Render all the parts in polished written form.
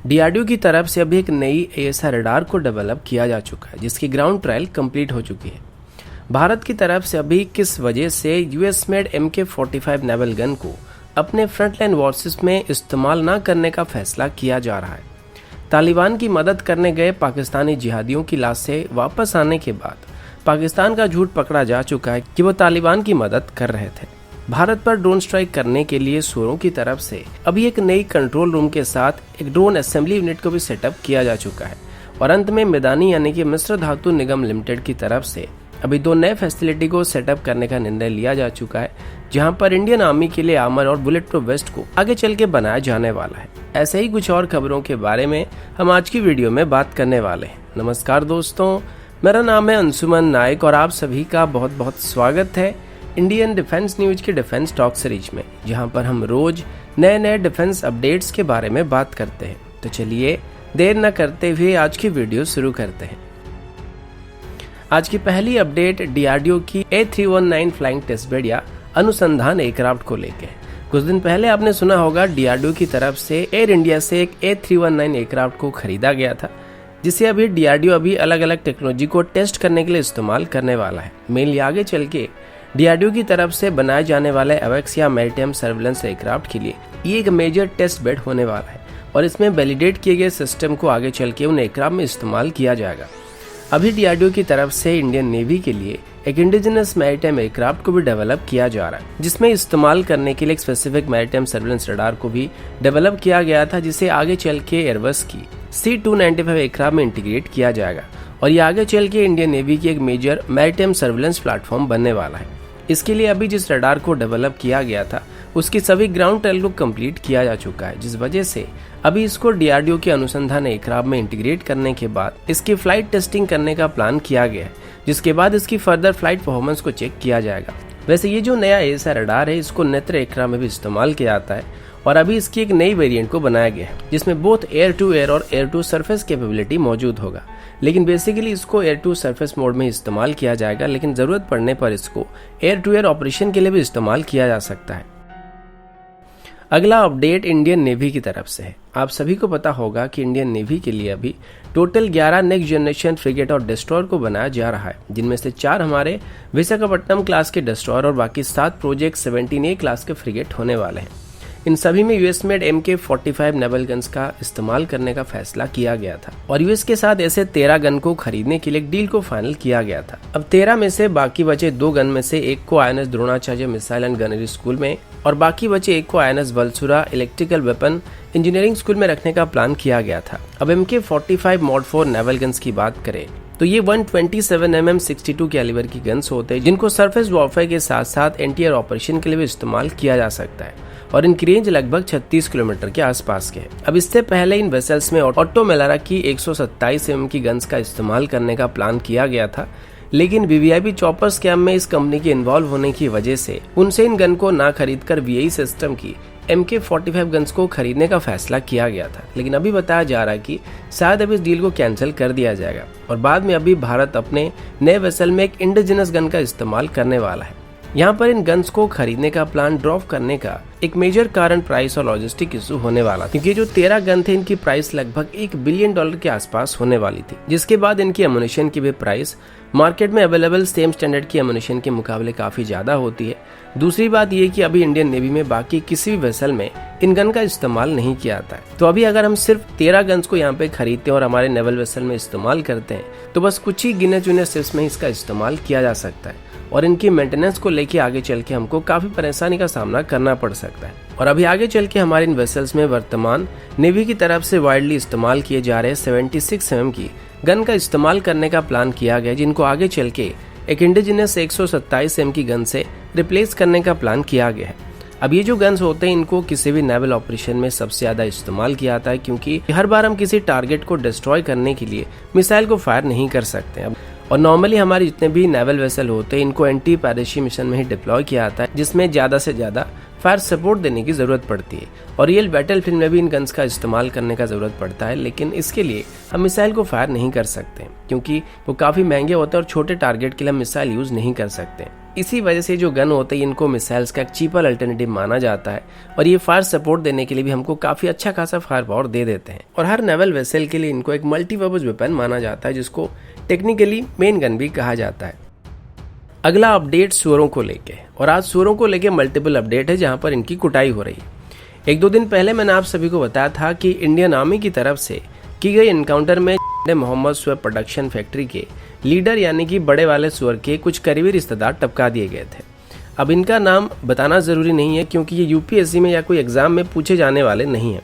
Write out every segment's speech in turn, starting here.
DRDO की तरफ से अभी एक नई एएसआर रडार को डेवलप किया जा चुका है, जिसकी ग्राउंड ट्रायल कंप्लीट हो चुकी है। भारत की तरफ से अभी किस वजह से US made MK-45 naval gun को अपने फ्रंटलाइन वॉर्सेस में इस्तेमाल न करने का फैसला किया जा रहा है। तालिबान की मदद करने गए पाकिस्तानी जिहादियों की लाशें वापस आने के बाद पाकिस्तान का झूठ पकड़ा जा चुका है कि वो तालिबान की मदद कर रहे थे। भारत पर ड्रोन स्ट्राइक करने के लिए सूरों की तरफ से अभी एक नई कंट्रोल रूम के साथ एक ड्रोन असेंबली यूनिट को भी सेटअप किया जा चुका है। और अंत में मैदानी यानी कि मिस्र धातु निगम लिमिटेड की तरफ से अभी 2 नए फैसिलिटी को सेटअप करने का निर्णय लिया जा चुका है, जहां पर इंडियन आर्मी के लिए आर्मर और बुलेट प्रूफ वेस्ट को आगे चल के बनाया जाने वाला है। ऐसे ही कुछ और खबरों के बारे में हम आज की वीडियो में बात करने वाले हैं। नमस्कार दोस्तों, मेरा नाम है अंशुमन नायक और आप सभी का बहुत बहुत स्वागत है इंडियन डिफेंस न्यूज के डिफेंस टॉक सीरीज में, जहां पर हम रोज नए नए डिफेंस अपडेट्स के बारे में बात करते हैं। तो चलिए देर न करते हुए आज की वीडियो शुरू करते हैं। आज की पहली अपडेट डीआरडीओ की A319 फ्लाइंग टेस्ट बेड या अनुसंधान एयरक्राफ्ट को लेकर है। कुछ दिन पहले आपने सुना होगा डीआरडीओ की तरफ से एयर इंडिया से एक A319 एयरक्राफ्ट को खरीदा गया था, जिसे अभी डीआरडीओ अलग अलग टेक्नोलॉजी को टेस्ट करने के लिए इस्तेमाल करने वाला है। मेनली आगे चल के डीआरडीओ की तरफ से बनाए जाने वाले एवेक्स या मैरीटाइम सर्विलेंस एयरक्राफ्ट के लिए ये एक मेजर टेस्ट बेड होने वाला है और इसमें वैलिडेट किए गए सिस्टम को आगे चल के उन एयरक्राफ्ट में इस्तेमाल किया जाएगा। अभी डीआरडीओ की तरफ से इंडियन नेवी के लिए एक इंडिजिनस मैरीटाइम एयरक्राफ्ट को भी डेवलप किया जा रहा है, जिसमें इस्तेमाल करने के लिए एक स्पेसिफिक मैरीटाइम सर्विलेंस रडार को भी डेवलप किया गया था, जिसे आगे चल के एयरबस की C295 एयरक्राफ्ट में इंटीग्रेट किया जाएगा और ये आगे चल के इंडियन नेवी की एक मेजर मैरीटाइम सर्विलेंस प्लेटफॉर्म बनने वाला है। इसके लिए अभी जिस रडार को डेवलप किया गया था उसकी सभी ग्राउंड ट्रायल को कंप्लीट किया जा चुका है, जिस वजह से अभी इसको डीआरडीओ के अनुसंधान एयरक्राफ्ट में इंटीग्रेट करने के बाद इसकी फ्लाइट टेस्टिंग करने का प्लान किया गया है, जिसके बाद इसकी फर्दर फ्लाइट परफॉर्मेंस को चेक किया जाएगा। वैसे ये जो नया एएसआर रडार है इसको नेत्र एयरक्राफ्ट में भी इस्तेमाल किया जाता है और अभी इसकी एक नई वेरिएंट को बनाया गया है, जिसमें बोथ एयर टू एयर और एयर टू सरफेस कैपेबिलिटी मौजूद होगा। लेकिन बेसिकली इसको एयर टू सरफेस मोड में इस्तेमाल किया जाएगा, लेकिन जरूरत पड़ने पर इसको एयर टू एयर ऑपरेशन के लिए भी इस्तेमाल किया जा सकता है। अगला अपडेट इंडियन नेवी की तरफ से है। आप सभी को पता होगा कि इंडियन नेवी के लिए अभी टोटल 11 नेक्स्ट जनरेशन फ्रिगेट और डिस्ट्रॉयर को बनाया जा रहा है, जिनमें से 4 हमारे विशाखापट्टनम क्लास के डिस्ट्रॉयर और बाकी 7 प्रोजेक्ट 17A क्लास के फ्रिगेट होने वाले हैं। इन सभी में US made MK-45 naval guns का इस्तेमाल करने का फैसला किया गया था और यूएस के साथ ऐसे 13 गन को खरीदने के लिए एक डील को फाइनल किया गया था। अब 13 में से बाकी बचे 2 गन में से एक को INS Dronacharya missile and gunnery school में और बाकी बचे एक को INS Valsura electrical weapon engineering school में रखने का प्लान किया गया था। अब MK-45 मॉड 4 नेवल गन्स की बात करें तो ये 127mm 62 कैलिबर की गन्स होते हैं, जिनको सरफेस वॉरफेयर के साथ साथ एंटी-एयर ऑपरेशन के लिए भी इस्तेमाल किया जा सकता है और इनकी रेंज लगभग 36 किलोमीटर के आसपास के है। अब इससे पहले इन वेसल्स में ऑटो मेलारा की 127mm की गन्स का इस्तेमाल करने का प्लान किया गया था, लेकिन वीवीआईपी चॉपर स्कैम में इस कंपनी के इन्वॉल्व होने की वजह से उनसे इन गन को ना खरीदकर वीआई सिस्टम की MK-45 गन्स को खरीदने का फैसला किया गया था। लेकिन अभी बताया जा रहा है कि शायद अब इस डील को कैंसिल कर दिया जाएगा और बाद में अभी भारत अपने नए वेसल में एक इंडिजिनस गन का इस्तेमाल करने वाला है। यहाँ पर इन गन्स को खरीदने का प्लान ड्रॉप करने का एक मेजर कारण प्राइस और लॉजिस्टिक इशू होने वाला, क्योंकि जो 13 गन थे इनकी प्राइस लगभग $1 बिलियन के आसपास होने वाली थी, जिसके बाद इनकी एमुनिशन की भी प्राइस मार्केट में अवेलेबल सेम स्टैंडर्ड की एमुनिशन के मुकाबले काफी ज्यादा होती है। दूसरी बात ये कि अभी इंडियन नेवी में बाकी किसी भी वेसल में इन गन का इस्तेमाल नहीं किया जाता है। तो अभी अगर हम सिर्फ 13 गन्स को यहाँ पे खरीदते हैं और हमारे नेवल वेसल में इस्तेमाल करते हैं तो बस कुछ ही गिने चुने शिप्स में इसका इस्तेमाल किया जा सकता है और इनकी मेंटेनेंस को लेके आगे चल के हमको काफी परेशानी का सामना करना पड़ सकता है। और अभी आगे चल के हमारे इन वेसल्स में वर्तमान नेवी की तरफ से वाइडली इस्तेमाल किए जा रहे 76mm की गन का इस्तेमाल करने का प्लान किया गया, जिनको आगे चल के एक इंडिजिनस 127mm की गन से रिप्लेस करने का प्लान किया गया है। अब ये जो गन्स होते हैं इनको किसी भी नेवल ऑपरेशन में सबसे ज्यादा इस्तेमाल किया जाता है, क्योंकि हर बार हम किसी टारगेट को डिस्ट्रॉय करने के लिए मिसाइल को फायर नहीं कर सकते। और नॉर्मली हमारे जितने भी नेवल वेसल होते हैं इनको एंटी पायरेसी मिशन में ही डिप्लॉय किया जाता है, जिसमें ज्यादा से ज्यादा फायर सपोर्ट देने की ज़रूरत पड़ती है और रियल बैटलफील्ड में भी इन गन्स का इस्तेमाल करने का ज़रूरत पड़ता है, लेकिन इसके लिए हम मिसाइल को फायर नहीं कर सकते क्योंकि वो काफ़ी महंगे होते हैं और छोटे टारगेट के लिए हम मिसाइल यूज़ नहीं कर सकते। इसी वजह से जो गन होते हैं इनको मिसाइल्स का एक चीपर अल्टरनेटिव माना जाता है और ये फायर सपोर्ट देने के लिए भी हमको काफ़ी अच्छा खासा फायर पावर दे देते हैं और हर नेवल वेसल के लिए इनको एक मल्टीपर्पज वेपन माना जाता है जिसको टेक्निकली मेन गन भी कहा जाता है। अगला अपडेट सुअरों को लेके, और आज सुअरों को लेके मल्टीपल अपडेट है जहां पर इनकी कुटाई हो रही है। 1-2 दिन पहले मैंने आप सभी को बताया था कि इंडियन आर्मी की तरफ से की गई एनकाउंटर में मोहम्मद सुअर प्रोडक्शन फैक्ट्री के लीडर यानी कि बड़े वाले सुअर के कुछ करीबी रिश्तेदार टपका दिए गए थे। अब इनका नाम बताना ज़रूरी नहीं है क्योंकि ये यूपीएससी में या कोई एग्जाम में पूछे जाने वाले नहीं हैं।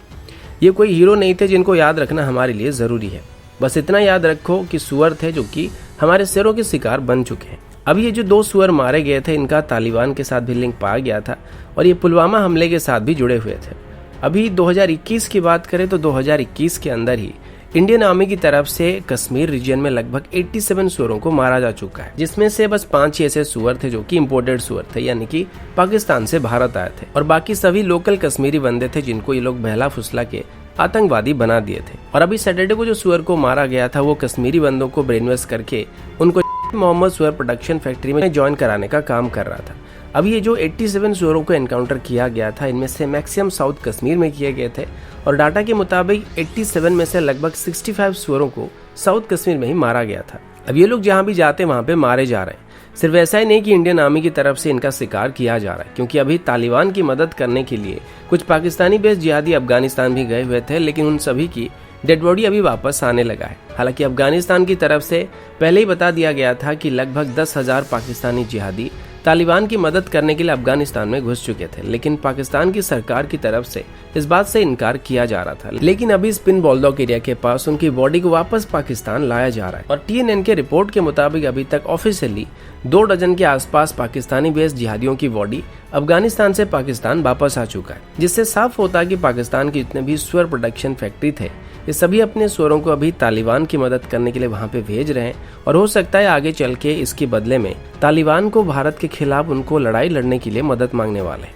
ये कोई हीरो नहीं थे जिनको याद रखना हमारे लिए ज़रूरी है। बस इतना याद रखो कि सुअर थे जो कि हमारे शेरों के शिकार बन चुके हैं। अब ये जो 2 सुअर मारे गए थे इनका तालिबान के साथ भी लिंक पाया गया था और ये पुलवामा हमले के साथ भी जुड़े हुए थे। अभी 2021 की बात करें तो 2021 के अंदर ही इंडियन आर्मी की तरफ से कश्मीर रीजन में लगभग 87 सुअरों को मारा जा चुका है, जिसमें से बस 5 ऐसे सुअर थे जो कि इम्पोर्टेड सुअर थे यानी कि पाकिस्तान से भारत आए थे और बाकी सभी लोकल कश्मीरी बंदे थे जिनको ये लोग बहला फुसला के आतंकवादी बना दिए थे। और अभी सैटरडे को जो सुअर को मारा गया था वो कश्मीरी बंदों को ब्रेनवॉश करके उनको मोहम्मद सुअर प्रोडक्शन फैक्ट्री में ज्वाइन कराने का काम कर रहा था। अब ये जो 87 सुअरों को एनकाउंटर किया गया था इनमें से मैक्सिमम साउथ कश्मीर में किए गए थे और डाटा के मुताबिक 87 में से लगभग 65 सुअरों को साउथ कश्मीर में ही मारा गया था। अब ये लोग जहां भी जाते वहां पे मारे जा रहे हैं। सिर्फ ऐसा ही नहीं कि इंडियन आर्मी की तरफ से इनका शिकार किया जा रहा है, क्योंकि अभी तालिबान की मदद करने के लिए कुछ पाकिस्तानी बेस्ड जिहादी अफगानिस्तान भी गए हुए थे, लेकिन उन सभी की डेड बॉडी अभी वापस आने लगा है। हालांकि अफगानिस्तान की तरफ से पहले ही बता दिया गया था कि लगभग 10,000 पाकिस्तानी जिहादी तालिबान की मदद करने के लिए अफगानिस्तान में घुस चुके थे, लेकिन पाकिस्तान की सरकार की तरफ से इस बात से इनकार किया जा रहा था। लेकिन अभी स्पिन बोल्डॉग एरिया के पास उनकी बॉडी को वापस पाकिस्तान लाया जा रहा है और TNN के रिपोर्ट के मुताबिक अभी तक ऑफिशियली 2 डजन के आसपास पाकिस्तानी बेस्ड जिहादियों की बॉडी अफगानिस्तान से पाकिस्तान वापस आ चुका है, जिससे साफ होता है कि पाकिस्तान के जितने भी सुअर प्रोडक्शन फैक्ट्री थे ये सभी अपने सुअरों को अभी तालिबान की मदद करने के लिए वहां पे भेज रहे हैं और हो सकता है आगे चल के इसके बदले में तालिबान को भारत के खिलाफ उनको लड़ाई लड़ने के लिए मदद मांगने वाले हैं।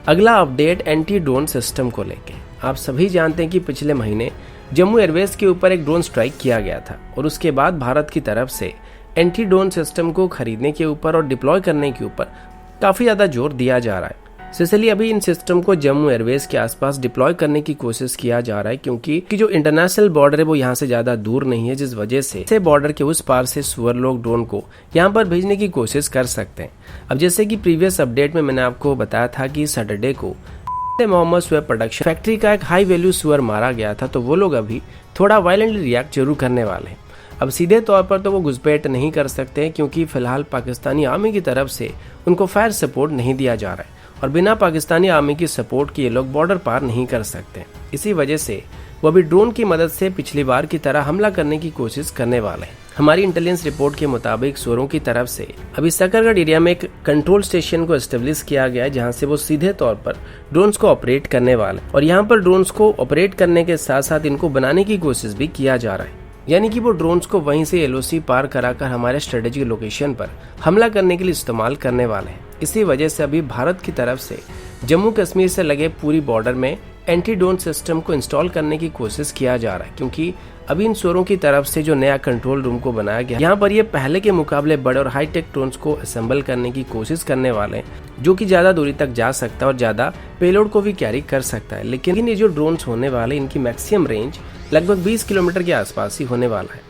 अगला अपडेट एंटी ड्रोन सिस्टम को लेके। आप सभी जानते हैं कि पिछले महीने जम्मू एयरवेज के ऊपर एक ड्रोन स्ट्राइक किया गया था और उसके बाद भारत की तरफ से एंटी ड्रोन सिस्टम को खरीदने के ऊपर और डिप्लॉय करने के ऊपर काफी ज्यादा जोर दिया जा रहा है। इसलिए अभी इन सिस्टम को जम्मू एयरवेज के आसपास डिप्लॉय करने की कोशिश किया जा रहा है, क्योंकि जो इंटरनेशनल बॉर्डर है वो यहाँ से ज्यादा दूर नहीं है, जिस वजह से बॉर्डर के उस पार से सुअर लोग ड्रोन को यहाँ पर भेजने की कोशिश कर सकते हैं। अब जैसे कि प्रीवियस अपडेट में मैंने आपको बताया था कि सैटरडे को मोहम्मद सुअर प्रोडक्शन फैक्ट्री का एक हाई वैल्यू सुअर मारा गया था, तो वो लोग अभी थोड़ा वायलेंटली रिएक्ट जरूर करने वाले हैं। अब सीधे तौर पर तो वो घुसपैठ नहीं कर सकते क्योंकि फिलहाल पाकिस्तानी आर्मी की तरफ से उनको फायर सपोर्ट नहीं दिया जा रहा है और बिना पाकिस्तानी आर्मी की सपोर्ट के ये लोग बॉर्डर पार नहीं कर सकते। इसी वजह से वो अभी ड्रोन की मदद से पिछली बार की तरह हमला करने की कोशिश करने वाले हैं। हमारी इंटेलिजेंस रिपोर्ट के मुताबिक सुअरों की तरफ से अभी सकरगढ़ एरिया में एक कंट्रोल स्टेशन को एस्टेब्लिश किया गया है, जहां से वो सीधे तौर पर ड्रोन्स को ऑपरेट करने वाले हैं और यहाँ पर ड्रोन्स को ऑपरेट करने के साथ साथ इनको बनाने की कोशिश भी किया जा रहा है, यानी कि वो ड्रोन्स को वहीं से LOC पार कराकर हमारे स्ट्रेटेजिक लोकेशन पर हमला करने के लिए इस्तेमाल करने वाले हैं। इसी वजह से अभी भारत की तरफ से जम्मू कश्मीर से लगे पूरी बॉर्डर में एंटी ड्रोन सिस्टम को इंस्टॉल करने की कोशिश किया जा रहा है, क्योंकि अभी इन सुअरों की तरफ से जो नया कंट्रोल रूम को बनाया गया यहाँ पर ये पहले के मुकाबले बड़े और हाईटेक ड्रोन्स को असेंबल करने की कोशिश करने वाले हैं, जो कि ज्यादा दूरी तक जा सकता है और ज्यादा पेलोड को भी कैरी कर सकता है। लेकिन ये जो ड्रोन्स होने वाले इनकी मैक्सिमम रेंज लगभग 20 किलोमीटर के आसपास ही होने वाला है।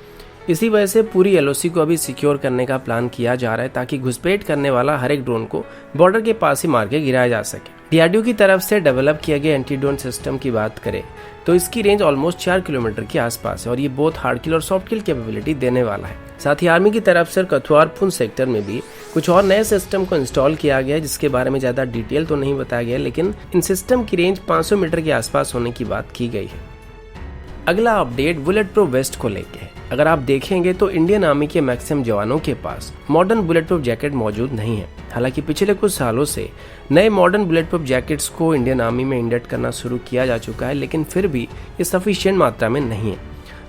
इसी वजह से पूरी LOC को अभी सिक्योर करने का प्लान किया जा रहा है ताकि घुसपैठ करने वाला हर एक ड्रोन को बॉर्डर के पास ही मार के गिराया जा सके। DRDO की तरफ से डेवलप किया गया एंटी ड्रोन सिस्टम की बात करें तो इसकी रेंज ऑलमोस्ट 4 किलोमीटर के आसपास है और ये बहुत हार्ड किल और सॉफ्ट किल कैपेबिलिटी देने वाला है। साथ ही आर्मी की तरफ से कथुआ और पुंछ सेक्टर में भी कुछ और नए सिस्टम को इंस्टॉल किया गया है, जिसके बारे में ज्यादा डिटेल तो नहीं बताया गया, लेकिन इन सिस्टम की रेंज 500 मीटर के आसपास होने की बात की गई है। अगला अपडेट बुलेट प्रूफ वेस्ट को लेके है। अगर आप देखेंगे तो इंडियन आर्मी के मैक्सिमम जवानों के पास मॉडर्न बुलेट प्रूफ जैकेट मौजूद नहीं है। हालांकि पिछले कुछ सालों से नए मॉडर्न बुलेट प्रूफ जैकेट्स को इंडियन आर्मी में इंडक्ट करना शुरू किया जा चुका है, लेकिन फिर भी ये सफिशिएंट मात्रा में नहीं है।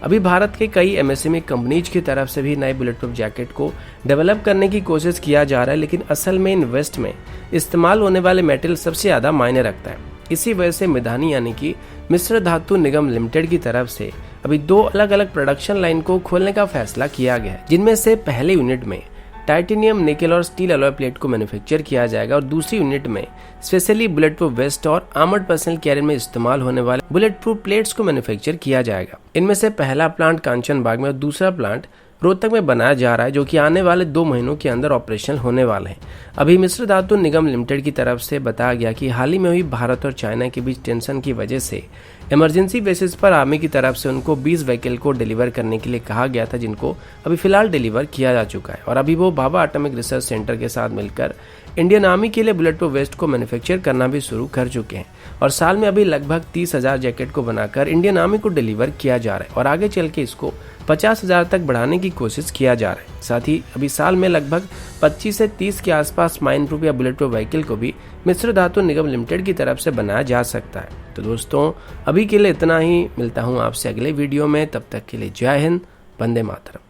अभी भारत के कई एमएसएमई कंपनीज की तरफ से भी नए बुलेट प्रूफ जैकेट को डेवलप करने की कोशिश किया जा रहा है, लेकिन असल में इन वेस्ट में इस्तेमाल होने वाले मेटल सबसे ज़्यादा मायने रखता है। इसी वजह से मिधानी यानी कि मिश्र धातु निगम लिमिटेड की तरफ से अभी 2 अलग अलग प्रोडक्शन लाइन को खोलने का फैसला किया गया है, जिनमें से पहले यूनिट में टाइटेनियम, निकेल और स्टील अलॉय प्लेट को मैन्युफैक्चर किया जाएगा और दूसरी यूनिट में स्पेशली बुलेट प्रूफ वेस्ट और आर्मर्ड पर्सनल कैरियर में इस्तेमाल होने वाले बुलेट प्रूफ प्लेट्स को मैन्युफैक्चर किया जाएगा। इनमें से पहला प्लांट कांचनबाग में और दूसरा प्लांट रोहतक में बनाया जा रहा है, जो कि आने वाले 2 महीनों के अंदर ऑपरेशनल होने वाले हैं। अभी मिश्र धातु निगम लिमिटेड की तरफ से बताया गया कि हाल ही में हुई भारत और चाइना के बीच टेंशन की वजह से इमरजेंसी बेसिस पर आर्मी की तरफ से उनको 20 व्हीकल को डिलीवर करने के लिए कहा गया था, जिनको अभी फिलहाल डिलीवर किया जा चुका है। और अभी वो भाभा एटॉमिक रिसर्च सेंटर के साथ मिलकर इंडियन आर्मी के लिए बुलेट प्रूफ वेस्ट को मैन्युफैक्चर करना भी शुरू कर चुके हैं और साल में अभी लगभग 30,000 जैकेट को बनाकर इंडियन आर्मी को डिलीवर किया जा रहा है और आगे चल के इसको 50,000 तक बढ़ाने की कोशिश किया जा रहा है। साथ ही अभी साल में लगभग 25 से 30 के आसपास माइन प्रूफ या बुलेट प्रूफ व्हीकल को भी मिश्र धातु निगम लिमिटेड की तरफ से बनाया जा सकता है। तो दोस्तों, अभी के लिए इतना ही। मिलता हूँ आपसे अगले वीडियो में, तब तक के लिए जय हिंद, वंदे मातरम।